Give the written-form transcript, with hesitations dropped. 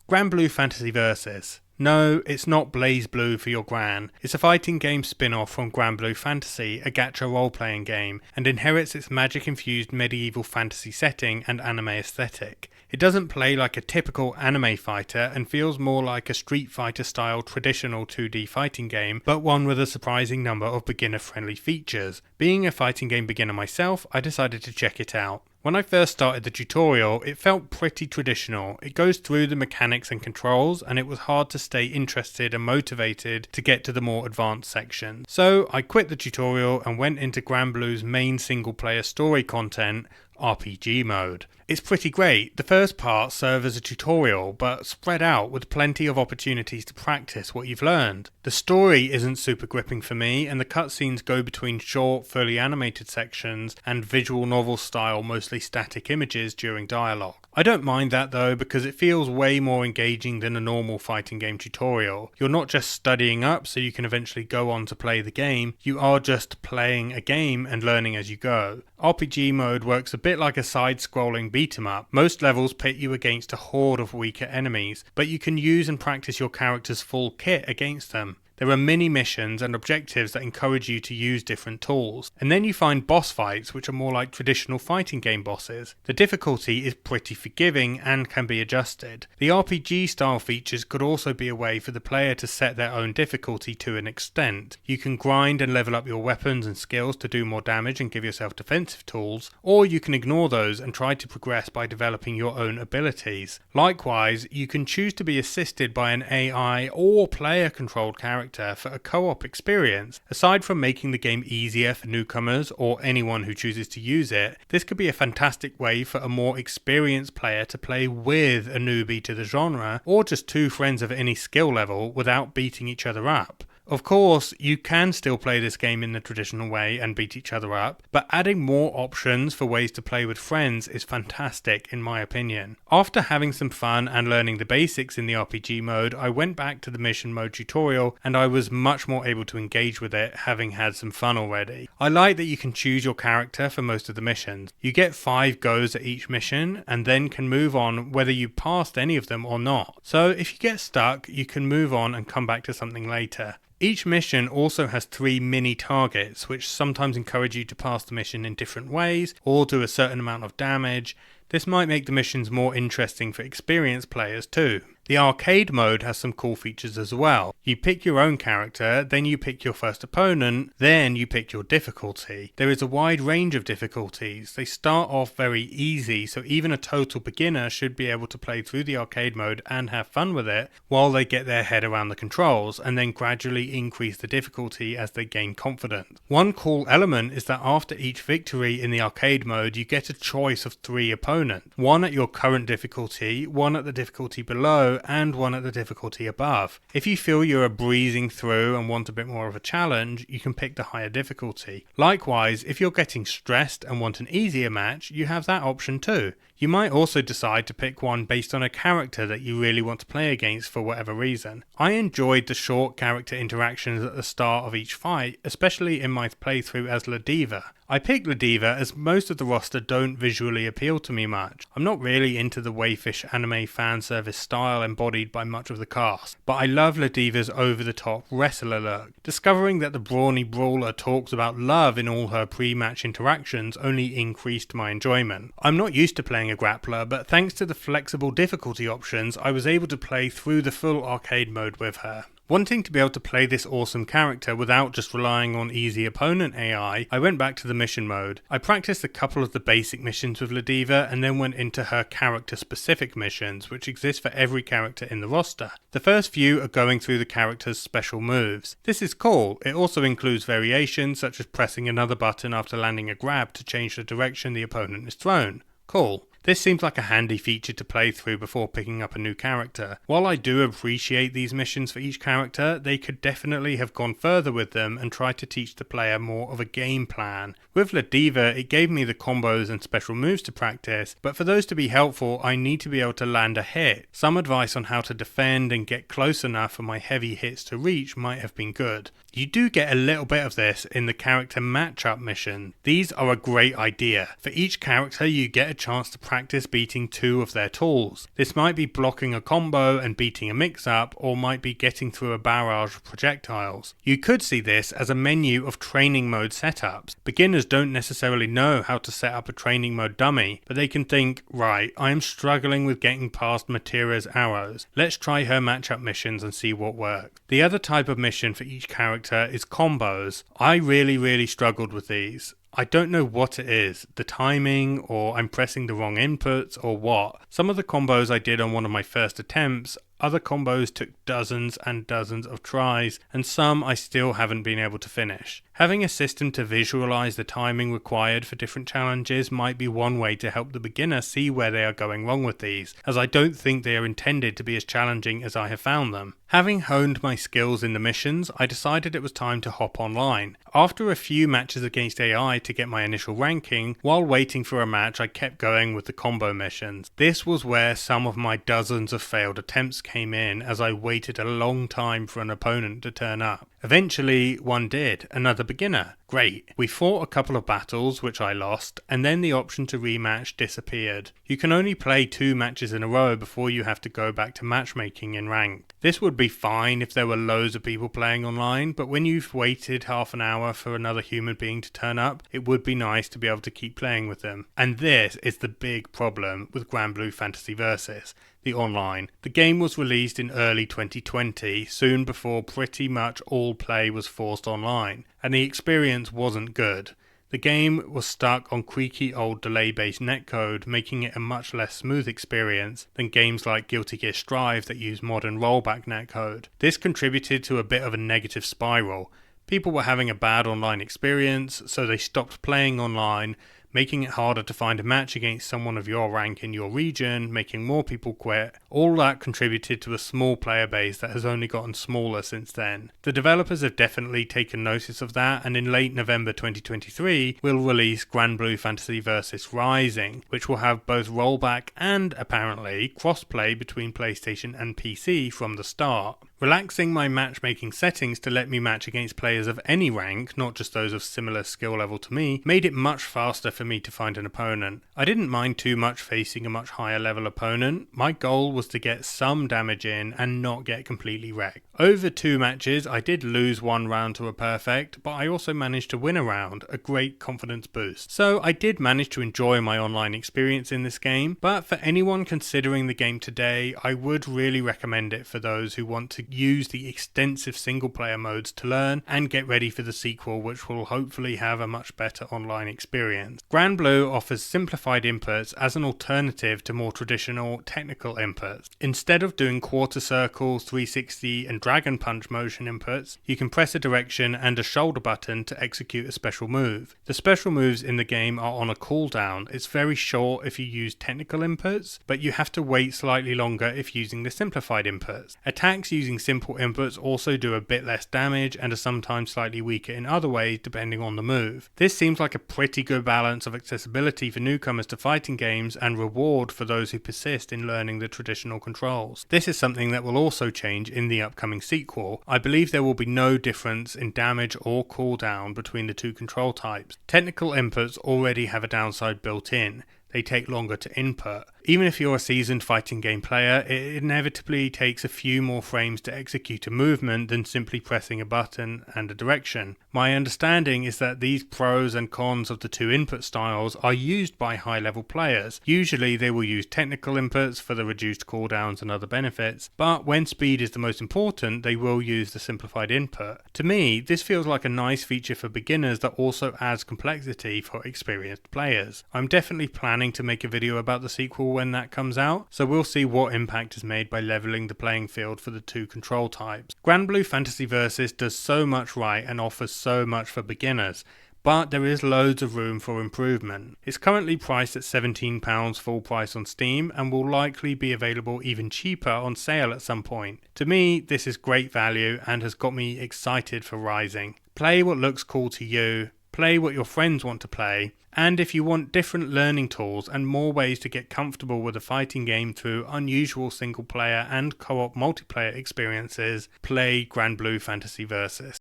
Granblue Fantasy Versus. No, it's not BlazBlue for your Gran. It's a fighting game spin-off from Granblue Fantasy, a gacha role-playing game, and inherits its magic-infused medieval fantasy setting and anime aesthetic. It doesn't play like a typical anime fighter and feels more like a Street Fighter-style traditional 2D fighting game, but one with a surprising number of beginner-friendly features. Being a fighting game beginner myself, I decided to check it out. When I first started the tutorial, it felt pretty traditional. It goes through the mechanics and controls, and it was hard to stay interested and motivated to get to the more advanced sections. So I quit the tutorial and went into Granblue's main single player story content, RPG mode. It's pretty great. The first part serves as a tutorial, but spread out with plenty of opportunities to practice what you've learned. The story isn't super gripping for me, and the cutscenes go between short, fully animated sections and visual novel style, mostly static images during dialogue. I don't mind that though, because it feels way more engaging than a normal fighting game tutorial. You're not just studying up so you can eventually go on to play the game, you are just playing a game and learning as you go. RPG mode works a bit like a side-scrolling beat-em-up. Most levels pit you against a horde of weaker enemies, but you can use and practice your character's full kit against them. There are mini missions and objectives that encourage you to use different tools. And then you find boss fights which are more like traditional fighting game bosses. The difficulty is pretty forgiving and can be adjusted. The RPG style features could also be a way for the player to set their own difficulty to an extent. You can grind and level up your weapons and skills to do more damage and give yourself defensive tools, or you can ignore those and try to progress by developing your own abilities. Likewise, you can choose to be assisted by an AI or player controlled character for a co-op experience. Aside from making the game easier for newcomers or anyone who chooses to use it, this could be a fantastic way for a more experienced player to play with a newbie to the genre, or just two friends of any skill level without beating each other up. Of course, you can still play this game in the traditional way and beat each other up, but adding more options for ways to play with friends is fantastic in my opinion. After having some fun and learning the basics in the RPG mode, I went back to the mission mode tutorial and I was much more able to engage with it, having had some fun already. I like that you can choose your character for most of the missions. You get 5 goes at each mission and then can move on whether you passed any of them or not. So if you get stuck, you can move on and come back to something later. Each mission also has 3 mini targets, which sometimes encourage you to pass the mission in different ways or do a certain amount of damage. This might make the missions more interesting for experienced players too. The arcade mode has some cool features as well. You pick your own character, then you pick your first opponent, then you pick your difficulty. There is a wide range of difficulties. They start off very easy, so even a total beginner should be able to play through the arcade mode and have fun with it while they get their head around the controls, and then gradually increase the difficulty as they gain confidence. One cool element is that after each victory in the arcade mode, you get a choice of 3 opponents. One at your current difficulty, one at the difficulty below, and one at the difficulty above. If you feel you're breezing through and want a bit more of a challenge, you can pick the higher difficulty. Likewise, if you're getting stressed and want an easier match, you have that option too. You might also decide to pick one based on a character that you really want to play against for whatever reason. I enjoyed the short character interactions at the start of each fight, especially in my playthrough as Ladiva. I picked Ladiva as most of the roster don't visually appeal to me much. I'm not really into the waifish anime fanservice style embodied by much of the cast, but I love Ladiva's over-the-top wrestler look. Discovering that the brawny brawler talks about love in all her pre-match interactions only increased my enjoyment. I'm not used to playing a grappler, but thanks to the flexible difficulty options, I was able to play through the full arcade mode with her. Wanting to be able to play this awesome character without just relying on easy opponent AI, I went back to the mission mode. I practiced a couple of the basic missions with Ladiva and then went into her character specific missions, which exist for every character in the roster. The first few are going through the character's special moves. This is cool. It also includes variations such as pressing another button after landing a grab to change the direction the opponent is thrown. Cool. This seems like a handy feature to play through before picking up a new character. While I do appreciate these missions for each character, they could definitely have gone further with them and tried to teach the player more of a game plan. With Ladiva, it gave me the combos and special moves to practice, but for those to be helpful, I need to be able to land a hit. Some advice on how to defend and get close enough for my heavy hits to reach might have been good. You do get a little bit of this in the character matchup mission. These are a great idea. For each character you get a chance to practice beating 2 of their tools. This might be blocking a combo and beating a mix-up, or might be getting through a barrage of projectiles. You could see this as a menu of training mode setups. Beginners don't necessarily know how to set up a training mode dummy, but they can think, right, I am struggling with getting past Matera's arrows. Let's try her matchup missions and see what works. The other type of mission for each character is combos. I really struggled with these. I don't know what it is, the timing, or I'm pressing the wrong inputs, or what. Some of the combos I did on one of my first attempts, other combos took dozens and dozens of tries, and some I still haven't been able to finish. Having a system to visualize the timing required for different challenges might be one way to help the beginner see where they are going wrong with these, as I don't think they are intended to be as challenging as I have found them. Having honed my skills in the missions, I decided it was time to hop online. After a few matches against AI to get my initial ranking, while waiting for a match I kept going with the combo missions. This was where some of my dozens of failed attempts came in, as I waited a long time for an opponent to turn up. Eventually one did, another beginner. Great. We fought a couple of battles which I lost, and then the option to rematch disappeared. You can only play 2 matches in a row before you have to go back to matchmaking in ranked. This would be fine if there were loads of people playing online, but when you've waited half an hour for another human being to turn up, it would be nice to be able to keep playing with them. And this is the big problem with Granblue Fantasy Versus. The online. The game was released in early 2020, soon before pretty much all play was forced online, and the experience wasn't good. The game was stuck on creaky old delay-based netcode, making it a much less smooth experience than games like Guilty Gear Strive that use modern rollback netcode. This contributed to a bit of a negative spiral. People were having a bad online experience, so they stopped playing online, making it harder to find a match against someone of your rank in your region, making more people quit. All that contributed to a small player base that has only gotten smaller since then. The developers have definitely taken notice of that, and in late November 2023 will release Granblue Fantasy Versus Rising, which will have both rollback and, apparently, crossplay between PlayStation and PC from the start. Relaxing my matchmaking settings to let me match against players of any rank, not just those of similar skill level to me, made it much faster for me to find an opponent. I didn't mind too much facing a much higher level opponent. My goal was to get some damage in and not get completely wrecked. Over 2 matches I did lose 1 round to a perfect, but I also managed to win a round, a great confidence boost. So I did manage to enjoy my online experience in this game, but for anyone considering the game today, I would really recommend it for those who want to use the extensive single player modes to learn and get ready for the sequel, which will hopefully have a much better online experience. Granblue offers simplified inputs as an alternative to more traditional technical inputs. Instead of doing quarter circles, 360 and dragon punch motion inputs, you can press a direction and a shoulder button to execute a special move. The special moves in the game are on a cooldown. It's very short if you use technical inputs, but you have to wait slightly longer if using the simplified inputs. Attacks using simple inputs also do a bit less damage and are sometimes slightly weaker in other ways depending on the move. This seems like a pretty good balance of accessibility for newcomers to fighting games and reward for those who persist in learning the traditional controls. This is something that will also change in the upcoming sequel. I believe there will be no difference in damage or cooldown between the 2 control types. Technical inputs already have a downside built in. They take longer to input. Even if you're a seasoned fighting game player, it inevitably takes a few more frames to execute a movement than simply pressing a button and a direction. My understanding is that these pros and cons of the 2 input styles are used by high-level players. Usually they will use technical inputs for the reduced cooldowns and other benefits, but when speed is the most important, they will use the simplified input. To me, this feels like a nice feature for beginners that also adds complexity for experienced players. I'm definitely planning to make a video about the sequel when that comes out, so we'll see what impact is made by leveling the playing field for the 2 control types. Granblue Fantasy Versus does so much right and offers so much for beginners, but there is loads of room for improvement. It's currently priced at £17 full price on Steam and will likely be available even cheaper on sale at some point. To me, this is great value and has got me excited for Rising. Play what looks cool to you, play what your friends want to play, and if you want different learning tools and more ways to get comfortable with a fighting game through unusual single player and co-op multiplayer experiences, play Granblue Fantasy Versus.